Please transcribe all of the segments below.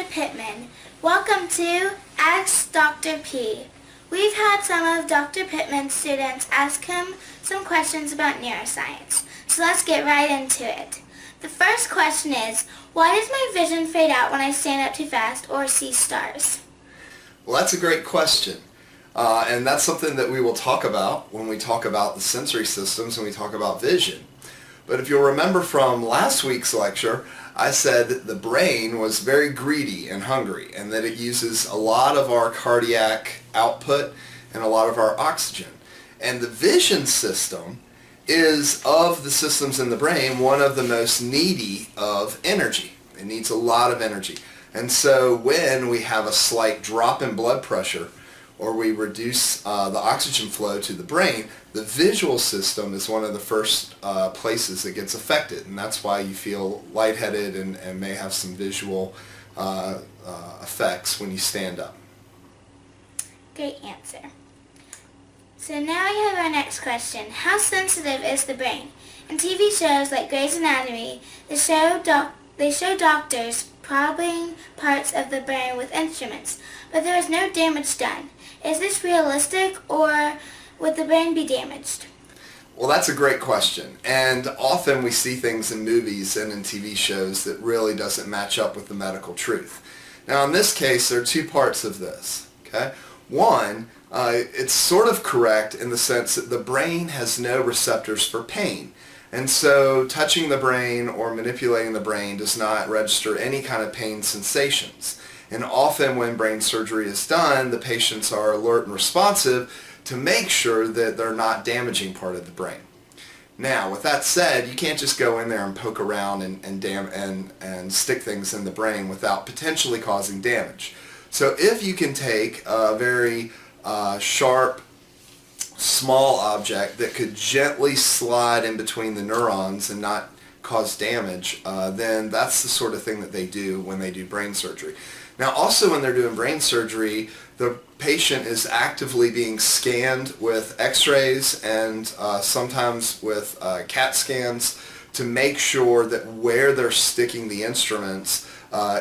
Pittman. Welcome to Ask Dr. P. We've had some of Dr. Pittman's students ask him some questions about neuroscience, so let's get right into it. The first question is, why does my vision fade out when I stand up too fast or see stars? Well, that's a great question. And that's something that we will talk about when we talk about the sensory systems and we talk about vision. But if you'll remember from last week's lecture, I said that the brain was very greedy and hungry and that it uses a lot of our cardiac output and a lot of our oxygen. And the vision system is, of the systems in the brain, one of the most needy of energy. It needs a lot of energy. And so when we have a slight drop in blood pressure or we reduce the oxygen flow to the brain, the visual system is one of the first places that gets affected. And that's why you feel lightheaded and may have some visual effects when you stand up. Great answer. So now we have our next question. How sensitive is the brain? In TV shows like Grey's Anatomy, they show doctors probing parts of the brain with instruments, but there is no damage done. Is this realistic, or would the brain be damaged? Well, that's a great question. And often we see things in movies and in TV shows that really doesn't match up with the medical truth. Now, in this case, there are two parts of this. Okay? One, it's sort of correct in the sense that the brain has no receptors for pain. And so touching the brain or manipulating the brain does not register any kind of pain sensations. And often when brain surgery is done, the patients are alert and responsive to make sure that they're not damaging part of the brain. Now, with that said, you can't just go in there and poke around and stick things in the brain without potentially causing damage. So if you can take a very sharp, small object that could gently slide in between the neurons and not cause damage, then that's the sort of thing that they do when they do brain surgery. Now, also when they're doing brain surgery, the patient is actively being scanned with x-rays and sometimes with CAT scans to make sure that where they're sticking the instruments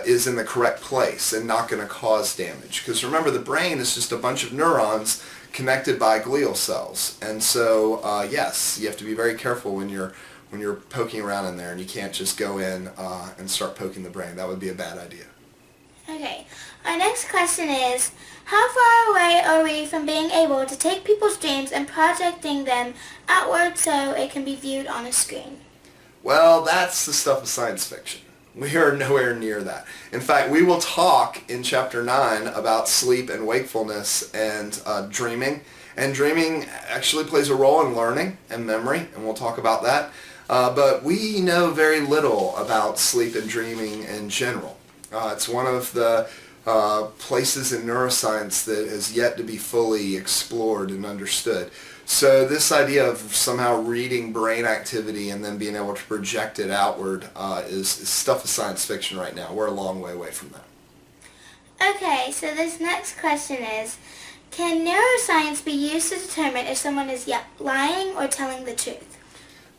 is in the correct place and not going to cause damage. Because remember, the brain is just a bunch of neurons connected by glial cells. And so, yes, you have to be very careful when you're poking around in there, and you can't just go in and start poking the brain. That would be a bad idea. Okay, our next question is, how far away are we from being able to take people's dreams and projecting them outward so it can be viewed on a screen? Well, that's the stuff of science fiction. We are nowhere near that. In fact, we will talk in Chapter 9 about sleep and wakefulness and dreaming. And dreaming actually plays a role in learning and memory, and we'll talk about that. But we know very little about sleep and dreaming in general. It's one of the places in neuroscience that has yet to be fully explored and understood. So this idea of somehow reading brain activity and then being able to project it outward is stuff of science fiction right now. We're a long way away from that. Okay, so this next question is, can neuroscience be used to determine if someone is lying or telling the truth?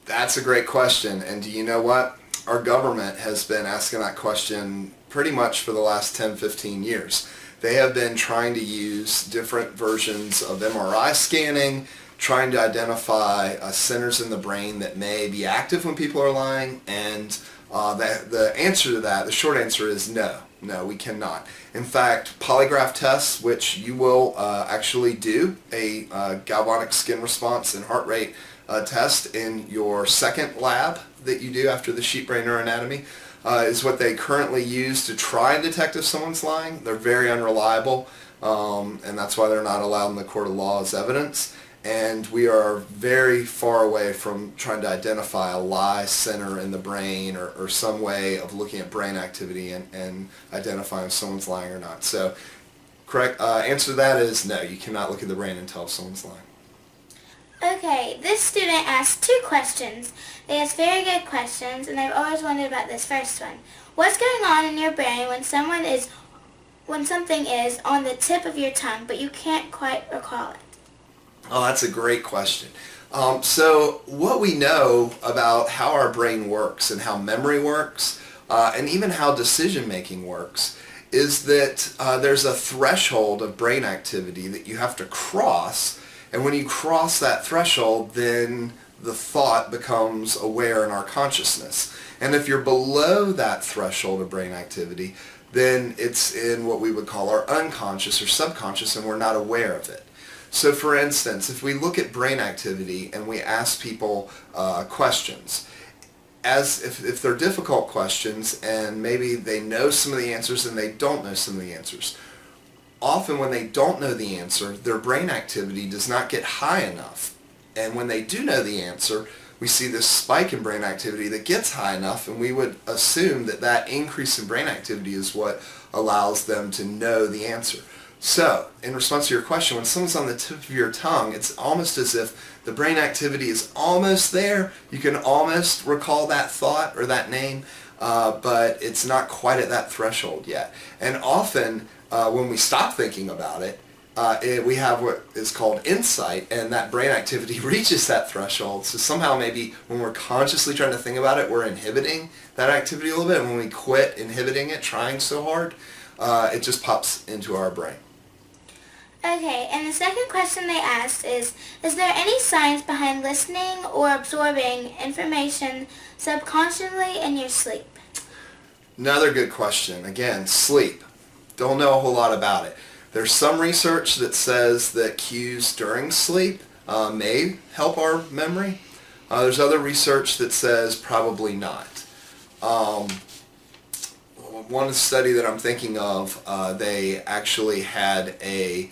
That's a great question, and do you know what? Our government has been asking that question pretty much for the last 10-15 years. They have been trying to use different versions of MRI scanning, trying to identify centers in the brain that may be active when people are lying, and the answer to that, the short answer is no. No, we cannot. In fact, polygraph tests, which you will actually do a galvanic skin response and heart rate test in your second lab that you do after the sheep brain neuroanatomy, is what they currently use to try and detect if someone's lying. They're very unreliable, and that's why they're not allowed in the court of law as evidence. And we are very far away from trying to identify a lie center in the brain or some way of looking at brain activity and identifying if someone's lying or not. So, correct answer to that is no, you cannot look at the brain and tell if someone's lying. Okay, this student asked two questions. They asked very good questions, and I've always wondered about this first one. What's going on in your brain when something is on the tip of your tongue, but you can't quite recall it? Oh, that's a great question. So what we know about how our brain works and how memory works and even how decision making works is that there's a threshold of brain activity that you have to cross, and when you cross that threshold, then the thought becomes aware in our consciousness. And if you're below that threshold of brain activity, then it's in what we would call our unconscious or subconscious, and we're not aware of it. So for instance, if we look at brain activity and we ask people questions, as if they're difficult questions and maybe they know some of the answers and they don't know some of the answers, often when they don't know the answer, their brain activity does not get high enough. And when they do know the answer, we see this spike in brain activity that gets high enough, and we would assume that that increase in brain activity is what allows them to know the answer. So, in response to your question, when someone's on the tip of your tongue, it's almost as if the brain activity is almost there. You can almost recall that thought or that name, but it's not quite at that threshold yet. And often, when we stop thinking about it, we have what is called insight, and that brain activity reaches that threshold. So somehow maybe when we're consciously trying to think about it, we're inhibiting that activity a little bit, and when we quit inhibiting it, trying so hard, it just pops into our brain. Okay, and the second question they asked is there any science behind listening or absorbing information subconsciously in your sleep? Another good question. Again, sleep. Don't know a whole lot about it. There's some research that says that cues during sleep may help our memory. There's other research that says probably not. One study that I'm thinking of, they actually had a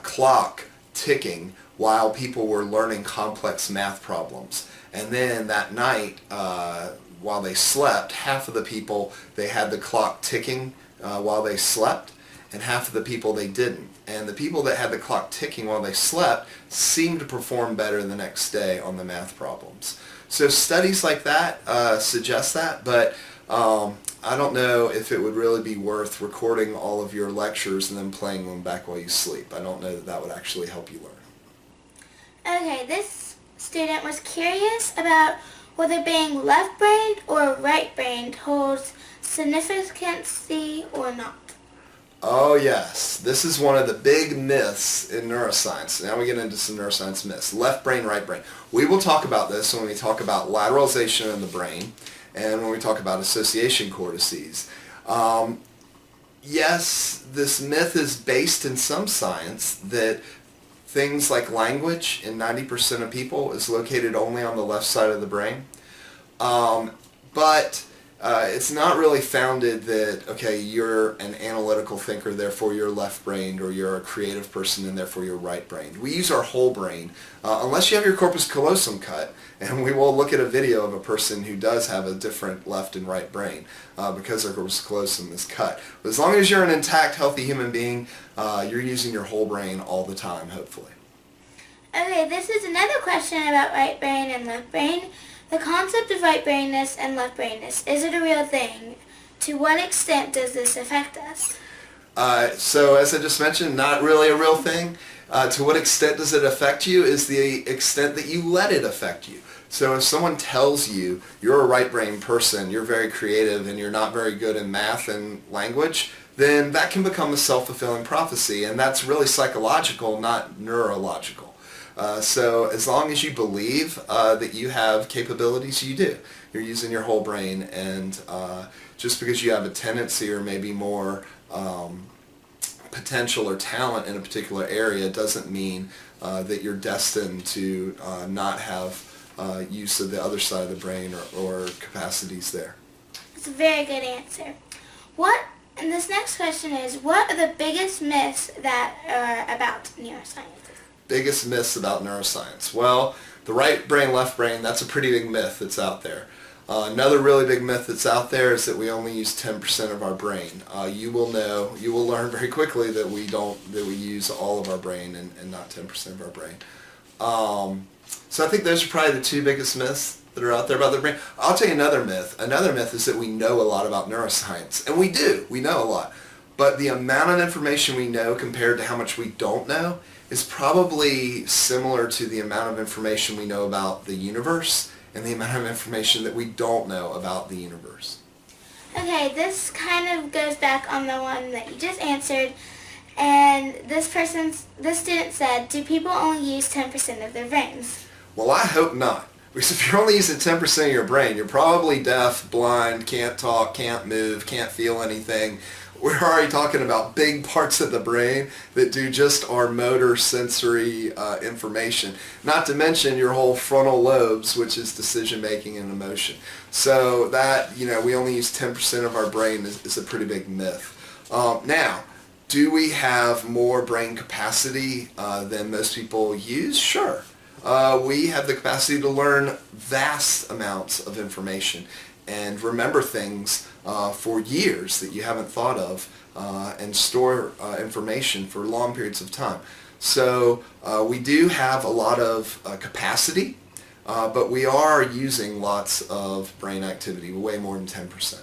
clock ticking while people were learning complex math problems. And then that night, while they slept, half of the people, they had the clock ticking while they slept, and half of the people they didn't. And the people that had the clock ticking while they slept seemed to perform better the next day on the math problems. So studies like that suggest that, but I don't know if it would really be worth recording all of your lectures and then playing them back while you sleep. I don't know that that would actually help you learn. Okay, this student was curious about whether being left-brained or right-brained holds significance or not. Oh yes, this is one of the big myths in neuroscience. Now we get into some neuroscience myths. Left brain, right brain. We will talk about this when we talk about lateralization in the brain and when we talk about association cortices. Yes, this myth is based in some science that things like language in 90% of people is located only on the left side of the brain. But it's not really founded that, okay, you're an analytical thinker, therefore you're left-brained, or you're a creative person and therefore you're right-brained. We use our whole brain, unless you have your corpus callosum cut, and we will look at a video of a person who does have a different left and right brain because their corpus callosum is cut. But as long as you're an intact, healthy human being, you're using your whole brain all the time, hopefully. Okay, this is another question about right brain and left brain. The concept of right-brainedness and left-brainedness, is it a real thing? To what extent does this affect us? So as I just mentioned, not really a real thing. To what extent does it affect you is the extent that you let it affect you. So if someone tells you you're a right-brained person, you're very creative, and you're not very good in math and language, then that can become a self-fulfilling prophecy, and that's really psychological, not neurological. So as long as you believe that you have capabilities, you do. You're using your whole brain, and just because you have a tendency or maybe more potential or talent in a particular area doesn't mean that you're destined to not have use of the other side of the brain or capacities there. That's a very good answer. And this next question is, what are the biggest myths that are about neuroscience? Biggest myths about neuroscience. Well, the right brain, left brain, that's a pretty big myth that's out there. Another really big myth that's out there is that we only use 10% of our brain. You will learn very quickly that we use all of our brain and not 10% of our brain. So I think those are probably the two biggest myths that are out there about the brain. I'll tell you another myth. Another myth is that we know a lot about neuroscience. And we do. We know a lot. But the amount of information we know compared to how much we don't know is probably similar to the amount of information we know about the universe and the amount of information that we don't know about the universe. Okay, this kind of goes back on the one that you just answered. And this student said, do people only use 10% of their brains? Well, I hope not. Because if you're only using 10% of your brain, you're probably deaf, blind, can't talk, can't move, can't feel anything. We're already talking about big parts of the brain that do just our motor sensory information. Not to mention your whole frontal lobes, which is decision making and emotion. So that, we only use 10% of our brain is a pretty big myth. Now, do we have more brain capacity than most people use? Sure. We have the capacity to learn vast amounts of information and remember things for years that you haven't thought of and store information for long periods of time. So we do have a lot of capacity, but we are using lots of brain activity, way more than 10%.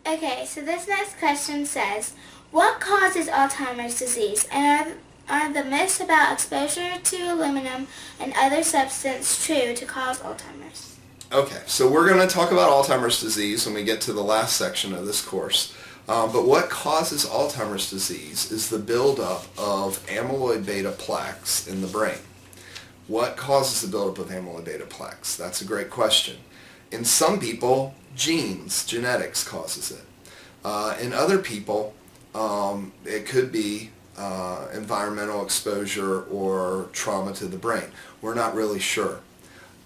Okay, so this next question says, what causes Alzheimer's disease, and are the myths about exposure to aluminum and other substances true to cause Alzheimer's? Okay, so we're going to talk about Alzheimer's disease when we get to the last section of this course. But what causes Alzheimer's disease is the buildup of amyloid beta plaques in the brain. What causes the buildup of amyloid beta plaques? That's a great question. In some people, genetics causes it. In other people, it could be environmental exposure or trauma to the brain. We're not really sure.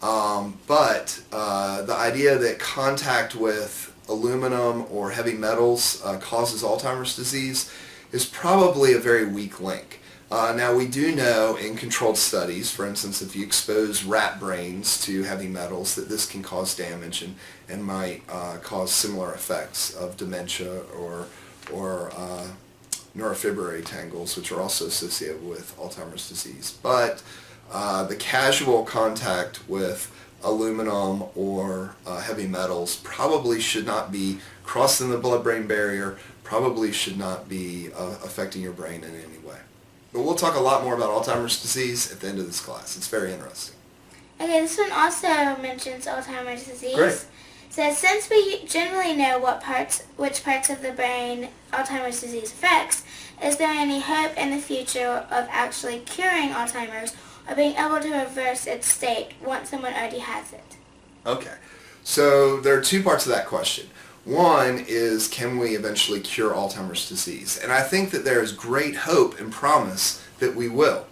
But the idea that contact with aluminum or heavy metals causes Alzheimer's disease is probably a very weak link. Now we do know in controlled studies, for instance, if you expose rat brains to heavy metals, that this can cause damage and might cause similar effects of dementia or neurofibrillary tangles, which are also associated with Alzheimer's disease. But the casual contact with aluminum or heavy metals probably should not be crossing the blood-brain barrier, probably should not be affecting your brain in any way. But we'll talk a lot more about Alzheimer's disease at the end of this class. It's very interesting. Okay, this one also mentions Alzheimer's disease. Great. It says, since we generally know which parts of the brain Alzheimer's disease affects, is there any hope in the future of actually curing Alzheimer's or being able to reverse its state once someone already has it? Okay, so there are two parts of that question. One is, can we eventually cure Alzheimer's disease? And I think that there is great hope and promise that we will.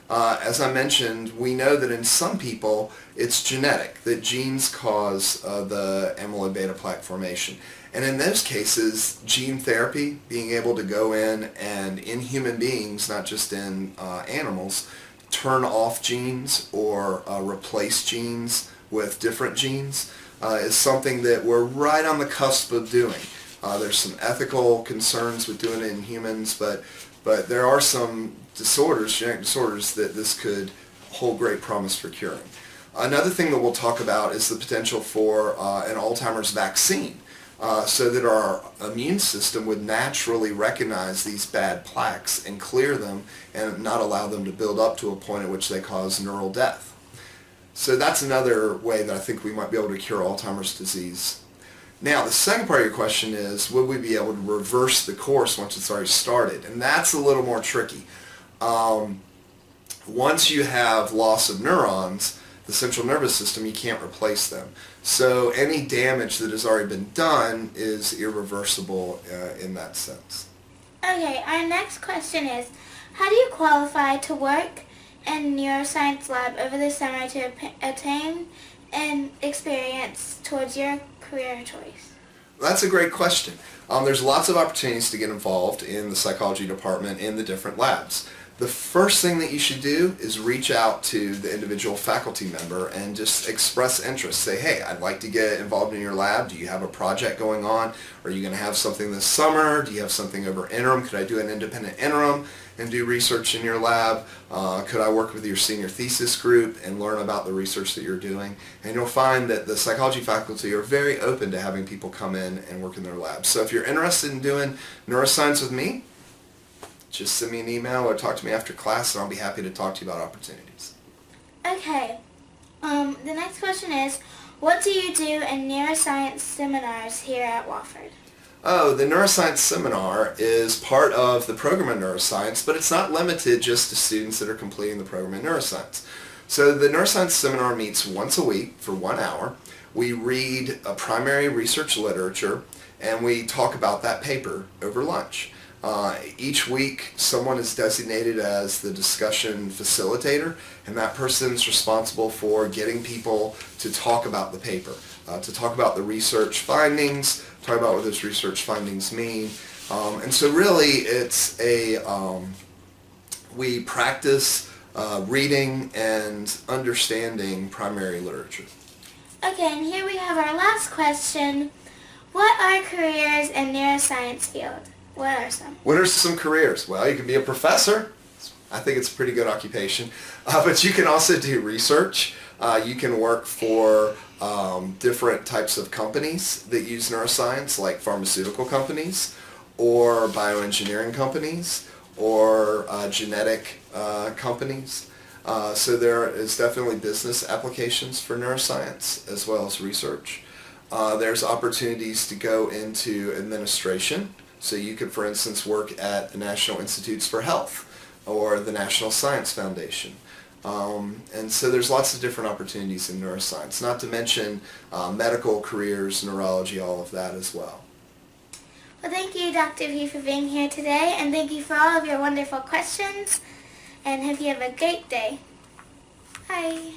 As I mentioned, we know that in some people it's genetic, that genes cause the amyloid beta plaque formation. And in those cases, gene therapy, being able to go in and in human beings, not just in animals, turn off genes or replace genes with different genes is something that we're right on the cusp of doing. There's some ethical concerns with doing it in humans, but there are some genetic disorders that this could hold great promise for curing. Another thing that we'll talk about is the potential for an Alzheimer's vaccine, so that our immune system would naturally recognize these bad plaques and clear them and not allow them to build up to a point at which they cause neural death. So that's another way that I think we might be able to cure Alzheimer's disease. Now, the second part of your question is, would we be able to reverse the course once it's already started? And that's a little more tricky. Once you have loss of neurons, the central nervous system, you can't replace them. So any damage that has already been done is irreversible in that sense. Okay, our next question is, how do you qualify to work in neuroscience lab over the summer to attain an experience towards your career choice? That's a great question. There's lots of opportunities to get involved in the psychology department in the different labs. The first thing that you should do is reach out to the individual faculty member and just express interest. Say, hey, I'd like to get involved in your lab. Do you have a project going on? Are you going to have something this summer? Do you have something over interim? Could I do an independent interim and do research in your lab? Could I work with your senior thesis group and learn about the research that you're doing? And you'll find that the psychology faculty are very open to having people come in and work in their labs. So if you're interested in doing neuroscience with me, just send me an email or talk to me after class and I'll be happy to talk to you about opportunities. Okay, the next question is, What do you do in neuroscience seminars here at Wofford? Oh, the neuroscience seminar is part of the program in neuroscience, but it's not limited just to students that are completing the program in neuroscience. So the neuroscience seminar meets once a week for 1 hour. We read a primary research literature and we talk about that paper over lunch. Each week someone is designated as the discussion facilitator, and that person's responsible for getting people to talk about the paper, to talk about the research findings, talk about what those research findings mean. And so really it's we practice reading and understanding primary literature. Okay, and here we have our last question. What are careers in neuroscience field? What are some? What are some careers? Well, you can be a professor. I think it's a pretty good occupation. But you can also do research. You can work for different types of companies that use neuroscience, like pharmaceutical companies or bioengineering companies or genetic companies. So there is definitely business applications for neuroscience as well as research. There's opportunities to go into administration. So you could, for instance, work at the National Institutes for Health or the National Science Foundation. And so there's lots of different opportunities in neuroscience, not to mention medical careers, neurology, all of that as well. Well, thank you, Dr. V, for being here today, and thank you for all of your wonderful questions, and hope you have a great day. Bye.